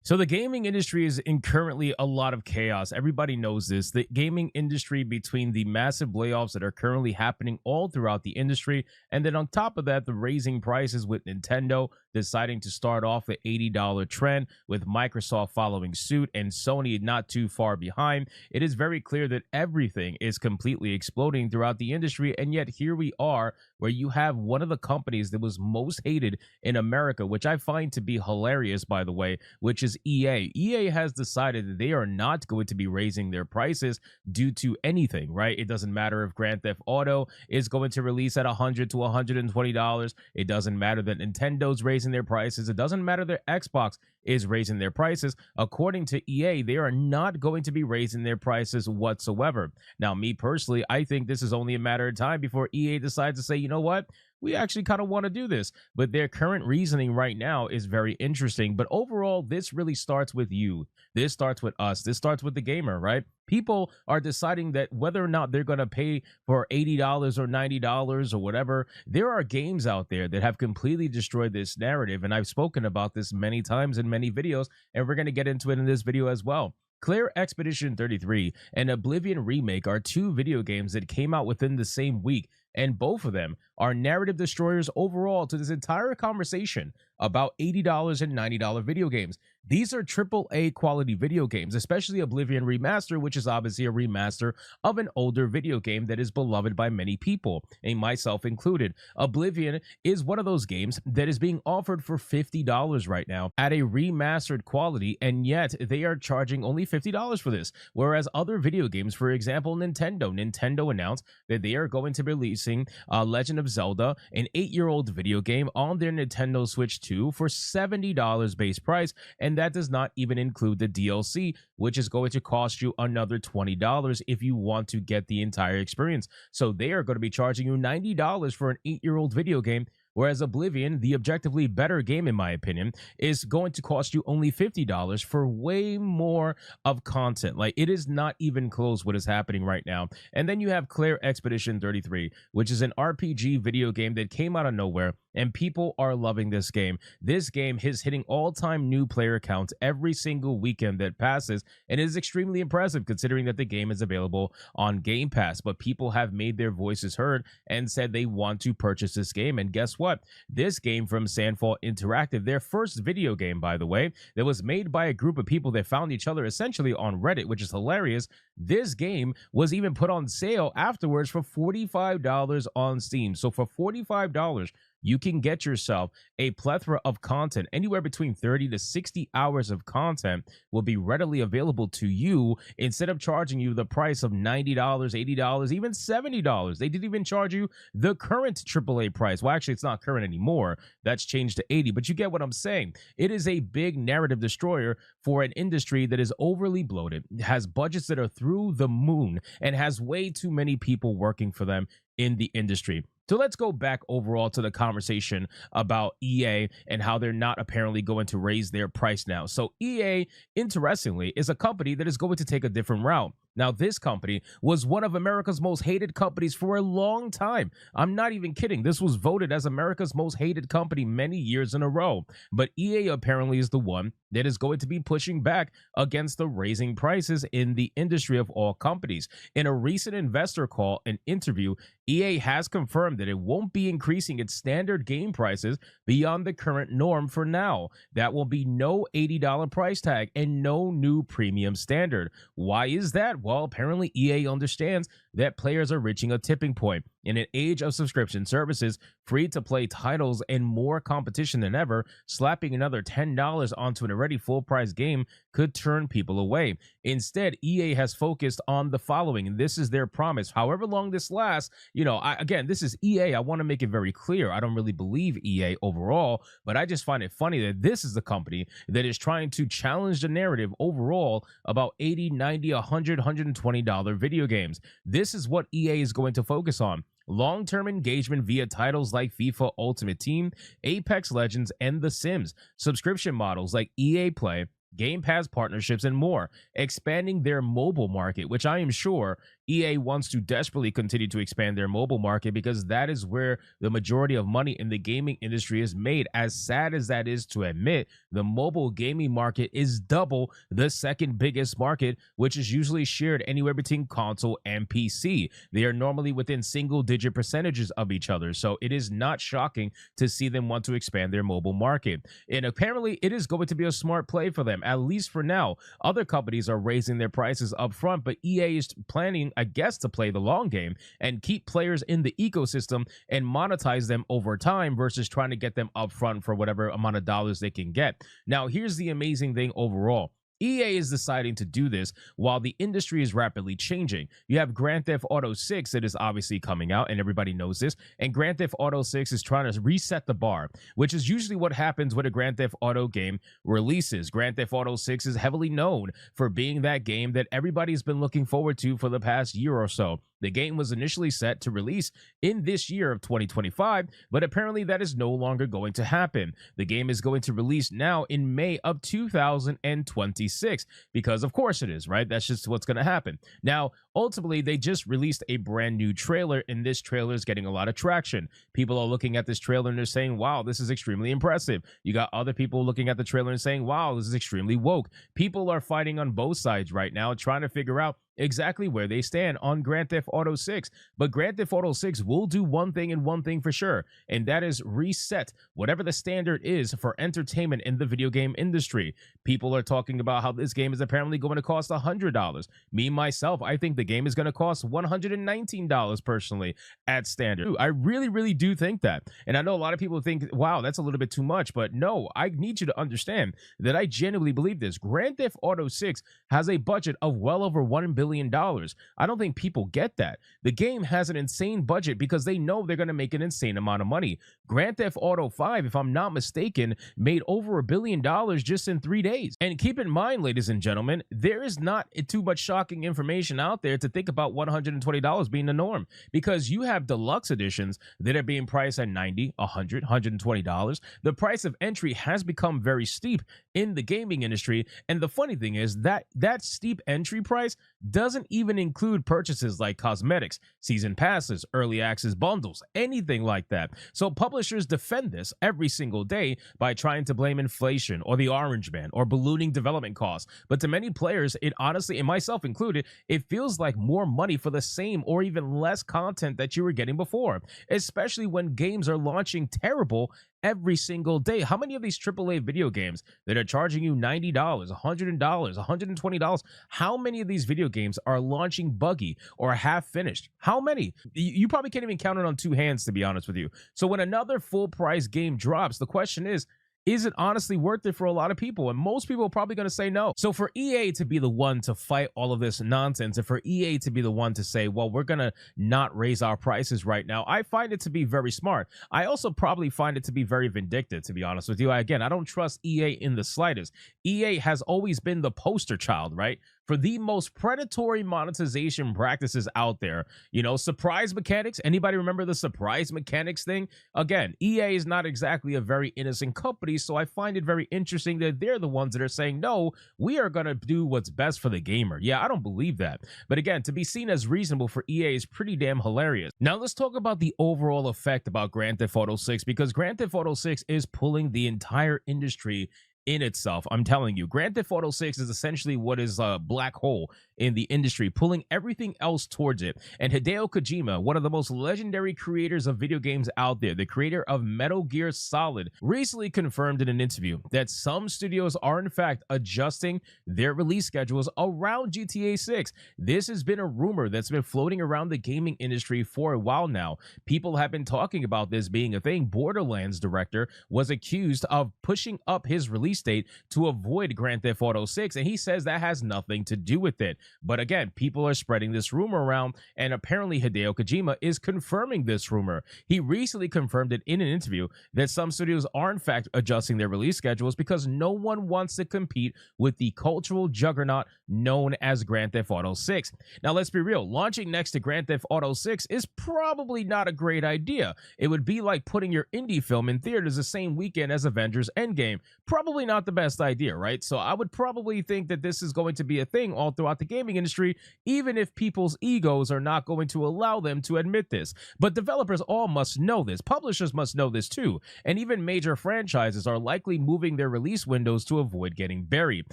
So the gaming industry is in currently a lot of chaos. Everybody knows this. The gaming industry, between the massive layoffs that are currently happening all throughout the industry, and then on top of that, the raising prices with Nintendo deciding to start off an $80 trend, with Microsoft following suit and Sony not too far behind. It is very clear that everything is completely exploding throughout the industry, and yet here we are, where you have one of the companies that was most hated in America, which I find to be hilarious, by the way, which is EA. EA has decided that they are not going to be raising their prices due to anything, right? It doesn't matter if Grand Theft Auto is going to release at $100 to $120. It doesn't matter that Nintendo's raising their prices. It doesn't matter that Xbox is raising their prices. According to EA, they are not going to be raising their prices whatsoever. Now, me personally, I think this is only a matter of time before EA decides to say, you know what? We actually kind of want to do this. But their current reasoning right now is very interesting. But overall, this really starts with you. This starts with us. This starts with the gamer, right? People are deciding that whether or not they're going to pay for $80 or $90 or whatever. There are games out there that have completely destroyed this narrative. And I've spoken about this many times in many videos, and we're going to get into it in this video as well. Clear Expedition 33 and Oblivion Remake are two video games that came out within the same week, and both of them are narrative destroyers overall to this entire conversation about $80 and $90 video games. These are AAA quality video games, especially Oblivion Remaster, which is obviously a remaster of an older video game that is beloved by many people, and myself included. Oblivion is one of those games that is being offered for $50 right now at a remastered quality, and yet they are charging only $50 for this. Whereas other video games, for example, Nintendo announced that they are going to be releasing Legend of Zelda, an 8-year-old video game, on their Nintendo Switch 2 for $70 base price, and that does not even include the DLC, which is going to cost you another $20 if you want to get the entire experience. So they are going to be charging you $90 for an 8-year-old video game, whereas Oblivion, the objectively better game in my opinion, is going to cost you only $50 for way more of content. Like, it is not even close what is happening right now. And then you have Claire Expedition 33, which is an RPG video game that came out of nowhere, and people are loving this game. This game is hitting all-time new player counts every single weekend that passes, and it is extremely impressive considering that the game is available on Game Pass. But people have made their voices heard and said they want to purchase this game. And guess what? This game from Sandfall Interactive, their first video game, by the way, that was made by a group of people that found each other essentially on Reddit, which is hilarious. This game was even put on sale afterwards for $45 on Steam. So for $45, you can get yourself a plethora of content. Anywhere between 30 to 60 hours of content will be readily available to you, instead of charging you the price of $90, $80, even $70. They didn't even charge you the current AAA price. Well, actually, it's not current anymore. That's changed to 80, but you get what I'm saying. It is a big narrative destroyer for an industry that is overly bloated, has budgets that are through the moon, and has way too many people working for them in the industry. So let's go back overall to the conversation about EA and how they're not apparently going to raise their price now. So EA, interestingly, is a company that is going to take a different route. Now, this company was one of America's most hated companies for a long time. I'm not even kidding. This was voted as America's most hated company many years in a row. But EA apparently is the one that is going to be pushing back against the raising prices in the industry of all companies. In a recent investor call and interview, EA has confirmed that it won't be increasing its standard game prices beyond the current norm for now. That will be no $80 price tag and no new premium standard. Why is that? Well, apparently EA understands that players are reaching a tipping point. In an age of subscription services, free-to-play titles, and more competition than ever, slapping another $10 onto an already full-price game could turn people away. Instead, EA has focused on the following, and this is their promise. However long this lasts, again, this is EA. I want to make it very clear. I don't really believe EA overall, but I just find it funny that this is the company that is trying to challenge the narrative overall about $80, $90, $100, $120 video games. This is what EA is going to focus on. Long-term engagement via titles like FIFA Ultimate Team, Apex Legends, and The Sims. Subscription models like EA Play, Game Pass partnerships, and more, expanding their mobile market, which I am sure EA wants to desperately continue to expand their mobile market because that is where the majority of money in the gaming industry is made. As sad as that is to admit, the mobile gaming market is double the second biggest market, which is usually shared anywhere between console and PC. They are normally within single-digit percentages of each other, so it is not shocking to see them want to expand their mobile market. And apparently, it is going to be a smart play for them, at least for now. Other companies are raising their prices up front, but EA is planning, I guess, to play the long game and keep players in the ecosystem and monetize them over time versus trying to get them up front for whatever amount of dollars they can get. Now, here's the amazing thing overall. EA is deciding to do this while the industry is rapidly changing. You have Grand Theft Auto 6 that is obviously coming out, and everybody knows this. And Grand Theft Auto 6 is trying to reset the bar, which is usually what happens when a Grand Theft Auto game releases. Grand Theft Auto 6 is heavily known for being that game that everybody's been looking forward to for the past year or so. The game was initially set to release in this year of 2025, but apparently that is no longer going to happen. The game is going to release now in May of 2026, because of course it is, right? That's just what's going to happen. Now, ultimately, they just released a brand new trailer, and this trailer is getting a lot of traction. People are looking at this trailer and they're saying, wow, this is extremely impressive. You got other people looking at the trailer and saying, wow, this is extremely woke. People are fighting on both sides right now, trying to figure out exactly where they stand on Grand Theft Auto 6. But Grand Theft Auto 6 will do one thing and one thing for sure, and that is reset whatever the standard is for entertainment in the video game industry. People are talking about how this game is apparently going to cost $100. Me, myself, I think the game is going to cost $119 personally at standard. I really do think that. And I know a lot of people think, wow, that's a little bit too much, but no, I need you to understand that I genuinely believe this. Grand Theft Auto 6 has a budget of well over $1 billion. I don't think people get that. The game has an insane budget because they know they're going to make an insane amount of money. Grand Theft Auto 5, if I'm not mistaken, made over $1 billion just in 3 days. And keep in mind, ladies and gentlemen, there is not too much shocking information out there to think about $120 being the norm, because you have deluxe editions that are being priced at $90, $100, $120. The price of entry has become very steep in the gaming industry, and the funny thing is that that steep entry price doesn't even include purchases like cosmetics, season passes, early access bundles, anything like that. So publishers defend this every single day by trying to blame inflation or the orange man or ballooning development costs. But to many players, it honestly, and myself included, it feels like more money for the same or even less content that you were getting before, especially when games are launching terrible every single day. How many of these AAA video games that are charging you $90, $100, $120, how many of these video games are launching buggy or half finished? How many? You probably can't even count it on two hands, to be honest with you. So when another full price game drops, the question is it honestly worth it for a lot of people? And most people are probably going to say no. So for EA to be the one to fight all of this nonsense, and for EA to be the one to say, well, we're going to not raise our prices right now, I find it to be very smart. I also probably find it to be very vindictive, to be honest with you. Again, I don't trust EA in the slightest. EA has always been the poster child, right, for the most predatory monetization practices out there. You know, surprise mechanics. Anybody remember the surprise mechanics thing? Again, EA is not exactly a very innocent company, so I find it very interesting that they're the ones that are saying, no, we are going to do what's best for the gamer. Yeah, I don't believe that. But again, to be seen as reasonable for EA is pretty damn hilarious. Now let's talk about the overall effect about Grand Theft Auto 6, because Grand Theft Auto 6 is pulling the entire industry in itself. I'm telling you, Grand Theft Auto 6 is essentially what is a black hole in the industry, pulling everything else towards it. And Hideo Kojima, one of the most legendary creators of video games out there, the creator of Metal Gear Solid, recently confirmed in an interview that some studios are in fact adjusting their release schedules around GTA 6. This has been a rumor that's been floating around the gaming industry for a while now. People have been talking about this being a thing. Borderlands director was accused of pushing up his release date to avoid Grand Theft Auto 6, and he says that has nothing to do with it. But again, people are spreading this rumor around, and apparently Hideo Kojima is confirming this rumor. He recently confirmed it in an interview that some studios are in fact adjusting their release schedules because no one wants to compete with the cultural juggernaut known as Grand Theft Auto 6. Now let's be real, launching next to Grand Theft Auto 6 is probably not a great idea. It would be like putting your indie film in theaters the same weekend as Avengers Endgame. Probably not the best idea, right? So I would probably think that this is going to be a thing all throughout the gaming industry, even if people's egos are not going to allow them to admit this. But developers all must know this. Publishers must know this too. And even major franchises are likely moving their release windows to avoid getting buried.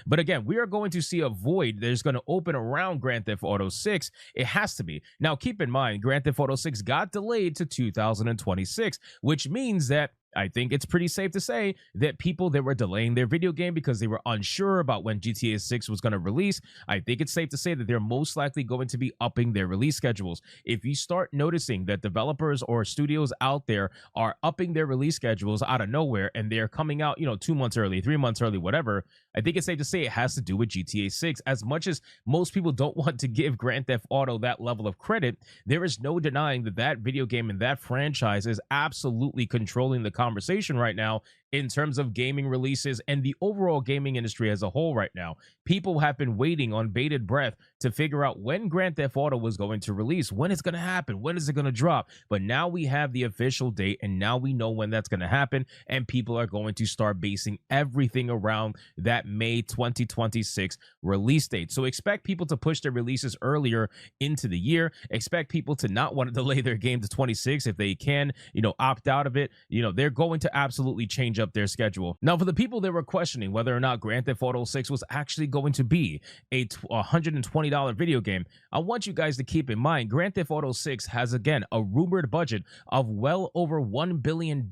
But again, we are going to see a void that is going to open around Grand Theft Auto 6. It has to be. Now, keep in mind, Grand Theft Auto 6 got delayed to 2026, which means that I think it's pretty safe to say that people that were delaying their video game because they were unsure about when GTA 6 was going to release, I think it's safe to say that they're most likely going to be upping their release schedules. If you start noticing that developers or studios out there are upping their release schedules out of nowhere and they're coming out, 2 months early, 3 months early, whatever, I think it's safe to say it has to do with GTA 6. As much as most people don't want to give Grand Theft Auto that level of credit, there is no denying that that video game and that franchise is absolutely controlling the conversation right now in terms of gaming releases and the overall gaming industry as a whole right now. People have been waiting on bated breath to figure out when Grand Theft Auto was going to release, when it's going to happen, when is it going to drop. But now we have the official date and now we know when that's going to happen, and people are going to start basing everything around that May 2026 release date. So expect people to push their releases earlier into the year. Expect people to not want to delay their game to 26 if they can, opt out of it. They're going to absolutely change up their schedule. Now, for the people that were questioning whether or not Grand Theft Auto 6 was actually going to be a $120 video game, I want you guys to keep in mind Grand Theft Auto 6 has, again, a rumored budget of well over $1 billion.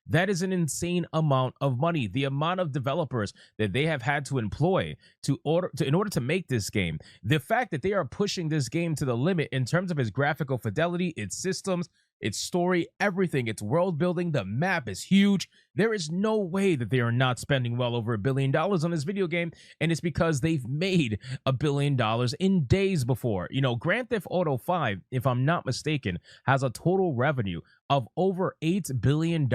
That is an insane amount of money. The amount of developers that they have had to employ in order to make this game. The fact that they are pushing this game to the limit in terms of its graphical fidelity, its systems, its story, everything, its world building, the map is huge. There is no way that they are not spending well over $1 billion on this video game, and it's because they've made $1 billion in days before. Grand Theft Auto 5, if I'm not mistaken, has a total revenue of over $8 billion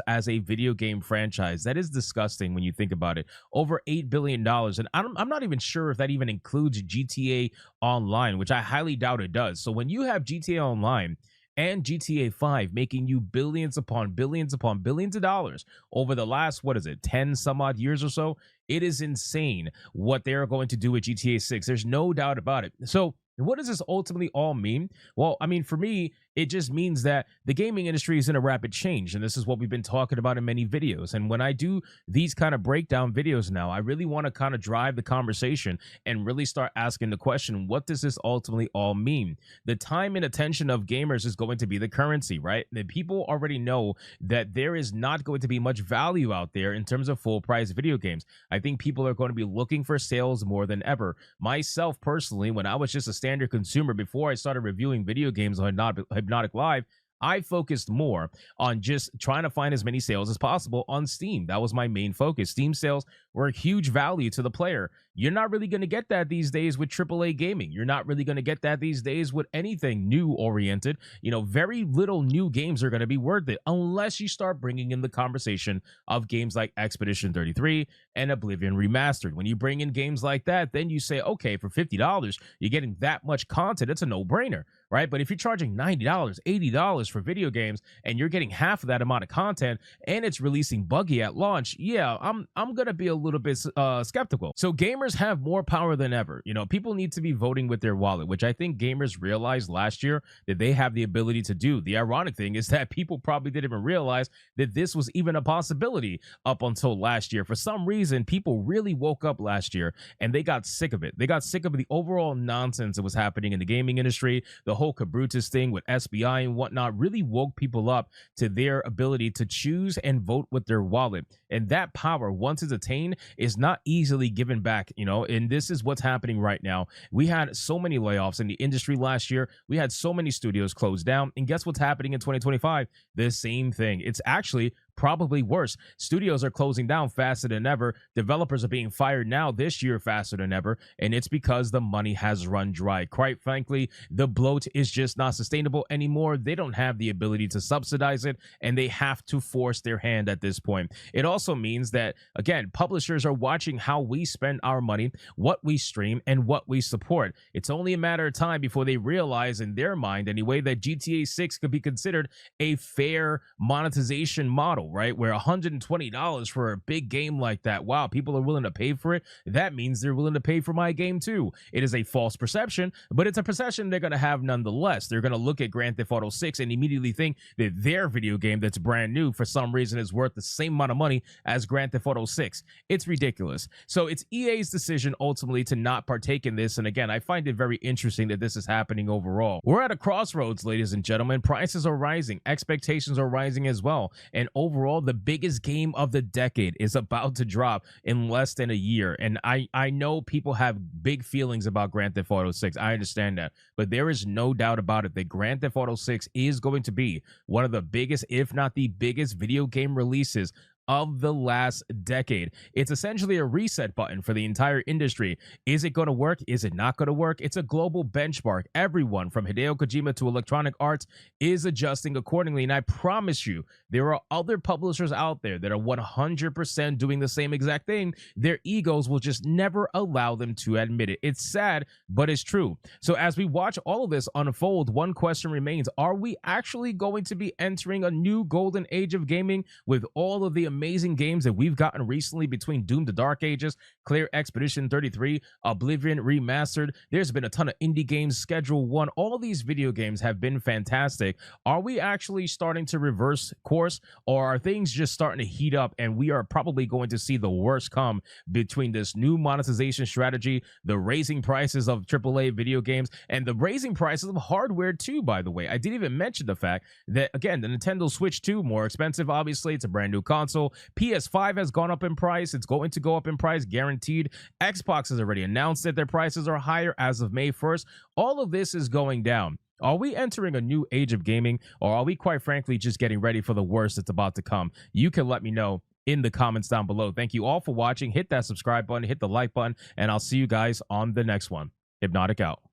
as a video game franchise. That is disgusting when you think about it. Over $8 billion. And I'm not even sure if that even includes GTA Online, which I highly doubt it does. So when you have GTA Online and GTA 5 making you billions upon billions upon billions of dollars over the last, 10 some odd years or so, it is insane what they're going to do with GTA 6. There's no doubt about it. So what does this ultimately all mean? Well, for me, it just means that the gaming industry is in a rapid change, and this is what we've been talking about in many videos. And when I do these kind of breakdown videos now, I really want to kind of drive the conversation and really start asking the question, what does this ultimately all mean? The time and attention of gamers is going to be the currency, right? The people already know that there is not going to be much value out there in terms of full price video games. I think people are going to be looking for sales more than ever. Myself personally, when I was just a standard consumer before I started reviewing video games on Hypnotic Live, I focused more on just trying to find as many sales as possible on Steam. That was my main focus. Steam sales were a huge value to the player. You're not really going to get that these days with AAA gaming. You're not really going to get that these days with anything new oriented. Very little new games are going to be worth it unless you start bringing in the conversation of games like Expedition 33 and Oblivion Remastered. When you bring in games like that, then you say, okay, for $50, you're getting that much content. It's a no-brainer, right? But if you're charging $90, $80 for video games and you're getting half of that amount of content and it's releasing buggy at launch, yeah, I'm going to be a little bit skeptical. So gamers have more power than ever. People need to be voting with their wallet, which I think gamers realized last year that they have the ability to do. The ironic thing is that people probably didn't even realize that this was even a possibility up until last year. For some reason, people really woke up last year and they got sick of it. They got sick of the overall nonsense that was happening in the gaming industry. The whole Cabrutus thing with SBI and whatnot really woke people up to their ability to choose and vote with their wallet. And that power, once it's attained, is not easily given back, and this is what's happening right now. We had so many layoffs in the industry last year. We had so many studios closed down. And guess what's happening in 2025? The same thing. It's actually probably worse. Studios are closing down faster than ever. Developers are being fired now this year faster than ever, and it's because the money has run dry. Quite frankly, the bloat is just not sustainable anymore. They don't have the ability to subsidize it, and they have to force their hand at this point. It also means that, again, publishers are watching how we spend our money, what we stream, and what we support. It's only a matter of time before they realize, in their mind anyway, that GTA 6 could be considered a fair monetization model. battle, right? Where $120 for a big game like that, wow, people are willing to pay for it. That means they're willing to pay for my game too. It is a false perception, but it's a perception they're going to have nonetheless. They're going to look at Grand Theft Auto 6 and immediately think that their video game that's brand new for some reason is worth the same amount of money as Grand Theft Auto 6. It's ridiculous. So it's EA's decision ultimately to not partake in this. And again, I find it very interesting that this is happening overall. We're at a crossroads, ladies and gentlemen. Prices are rising, expectations are rising as well. And overall, the biggest game of the decade is about to drop in less than a year. And I know people have big feelings about Grand Theft Auto 6. I understand that. But there is no doubt about it that Grand Theft Auto 6 is going to be one of the biggest, if not the biggest, video game releases of the last decade. It's essentially a reset button for the entire industry. Is it going to work? Is it not going to work? It's a global benchmark. Everyone from Hideo Kojima to Electronic Arts is adjusting accordingly. And I promise you, there are other publishers out there that are 100% doing the same exact thing. Their egos will just never allow them to admit it. It's sad, but it's true. So as we watch all of this unfold, one question remains. Are we actually going to be entering a new golden age of gaming with all of the amazing games that we've gotten recently between Doom the Dark Ages, Clear Expedition 33, Oblivion Remastered? There's been a ton of indie games, Schedule 1. All these video games have been fantastic. Are we actually starting to reverse course, or are things just starting to heat up and we are probably going to see the worst come between this new monetization strategy, the raising prices of AAA video games, and the raising prices of hardware too, by the way? I didn't even mention the fact that, again, the Nintendo Switch 2, more expensive, obviously. It's a brand new console. PS5 has gone up in price. It's going to go up in price, guaranteed. Xbox has already announced that their prices are higher as of May 1st. All of this is going down. Are we entering a new age of gaming, or are we quite frankly just getting ready for the worst that's about to come? You can let me know in the comments down below. Thank you all for watching. Hit that subscribe button, hit the like button, and I'll see you guys on the next one. Hypnotic out.